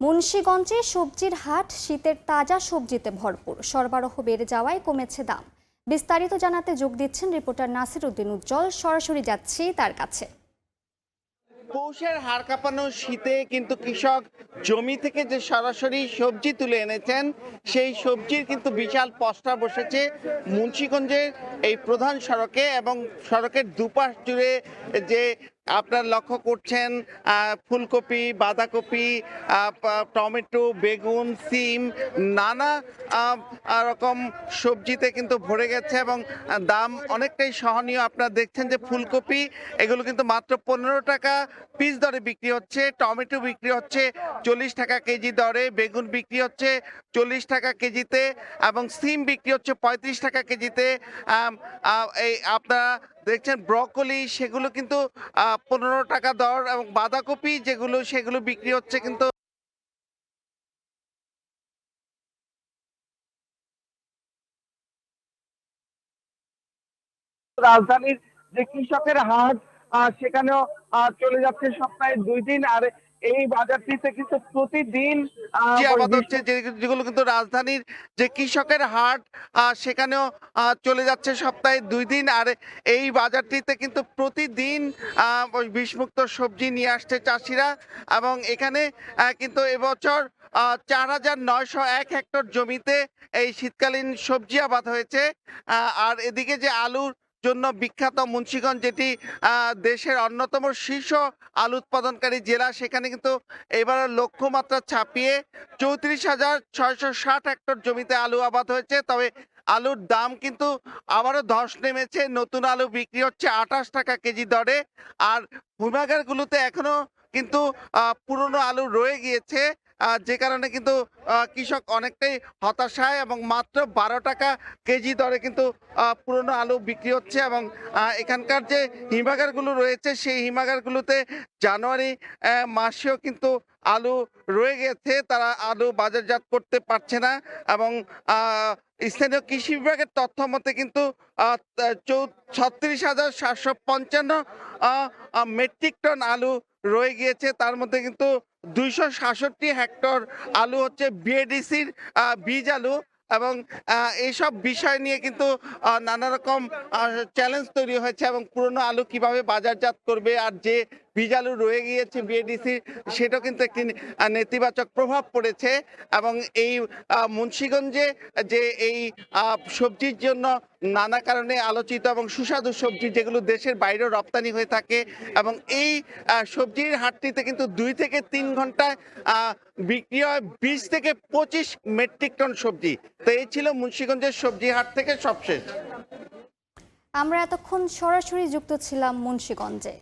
মুন্সিগঞ্জে সবজির হাট শীতের তাজা সবজিতে ভরপুর, সরবরাহ বেড়ে যাওয়ায় কমেছে দাম। বিস্তারিত জানাতে যোগ দিচ্ছেন রিপোর্টার নাসির উদ্দিন উজ্জ্বল। সরাসরি যাচ্ছি তার কাছে। পৌষের হাড় কাঁপানো শীতে কিন্তু কৃষক জমি থেকে যে সরাসরি সবজি তুলে এনেছেন সেই সবজির কিন্তু বিশাল পসরা বসেছে মুন্সিগঞ্জের এই প্রধান সড়কে, এবং সড়কের দুপাশ জুড়ে যে আপনারা লক্ষ্য করছেন ফুলকপি, বাঁধাকপি, টমেটো, বেগুন, সিম, নানা রকম সবজিতে কিন্তু ভরে গেছে এবং দাম অনেকটাই সহনীয়। আপনারা দেখছেন যে ফুলকপি এগুলো কিন্তু মাত্র 15 টাকা পিস দরে বিক্রি হচ্ছে, টমেটো বিক্রি হচ্ছে 40 টাকা কেজি দরে, বেগুন বিক্রি হচ্ছে 40 টাকা কেজিতে এবং সিম বিক্রি হচ্ছে 35 টাকা কেজিতে। এই আপনারা দেখছেন ব্রকলি, সেগুলো কিন্তু 15 টাকা দর, এবং বাঁধাকপি সেগুলো বিক্রি হচ্ছে কিন্তু রাজধানীর যে কৃষকের হাট সেখানেও চলে যাচ্ছে সপ্তাহে 2 দিন। আর এই বাজারটিতে কিন্তু প্রতিদিন যে আবাদ হচ্ছে, যেগুলো কিন্তু রাজধানীর যে কৃষকের হাট সেখানেও চলে যাচ্ছে সপ্তাহে 2 দিন। আর এই বাজারটিতে কিন্তু প্রতিদিন বিষমুক্ত সবজি নিয়ে আসছে চাষিরা, এবং এখানে কিন্তু এবছর 4,901 হেক্টর জমিতে এই শীতকালীন সবজি আবাদ হয়েছে। আর এদিকে যে আলুর জন্য বিখ্যাত মুন্সিগঞ্জ, যেটি দেশের অন্যতম শীর্ষ আলু উৎপাদনকারী জেলা, সেখানে কিন্তু এবারে লক্ষ্যমাত্রা ছাপিয়ে 34,660 হেক্টর জমিতে আলু আবাদ হয়েছে। তবে আলুর দাম কিন্তু আবারও ধস নেমেছে। নতুন আলু বিক্রি হচ্ছে 28 টাকা কেজি দরে, আর হিমাগারগুলোতে এখনো কিন্তু পুরনো আলু রয়ে গিয়েছে, যে কারণে কিন্তু কৃষক অনেকটাই হতাশায়, এবং মাত্র 12 টাকা কেজি দরে কিন্তু পুরনো আলু বিক্রি হচ্ছে। এবং এখানকার যে হিমাগারগুলো রয়েছে সেই হিমাগারগুলোতে জানুয়ারি মাসেও কিন্তু আলু রয়ে গেছে, তারা আলু বাজারজাত করতে পারছে না। এবং স্থানীয় কৃষি বিভাগের তথ্য মতে কিন্তু 36,755 মেট্রিক টন আলু রয়ে গিয়েছে। তার মধ্যে কিন্তু 266 হেক্টর আলু হচ্ছে বিএডিসির বীজ আলু, এবং এইসব বিষয় নিয়ে কিন্তু নানা রকম চ্যালেঞ্জ তৈরি হয়েছে, এবং পুরনো আলু কিভাবে বাজারজাত করবে, আর যে বীজ আলু রয়ে গিয়েছে বিএডিসি, সেটাও কিন্তু একটি নেতিবাচক প্রভাব পড়েছে। এবং এই মুন্সিগঞ্জে যে এই সবজির জন্য নানা কারণে আলোচিত এবং সুস্বাদু সবজি, যেগুলো দেশের বাইরেও রপ্তানি হয়ে থাকে, এবং এই সবজির হাটটিতে কিন্তু 2 থেকে 3 ঘন্টায় বিক্রি হয় 20 থেকে 25 মেট্রিক টন সবজি। তো এই ছিল মুন্সিগঞ্জের সবজি হাট থেকে সবশেষ। আমরা এতক্ষণ সরাসরি যুক্ত ছিলাম মুন্সিগঞ্জে।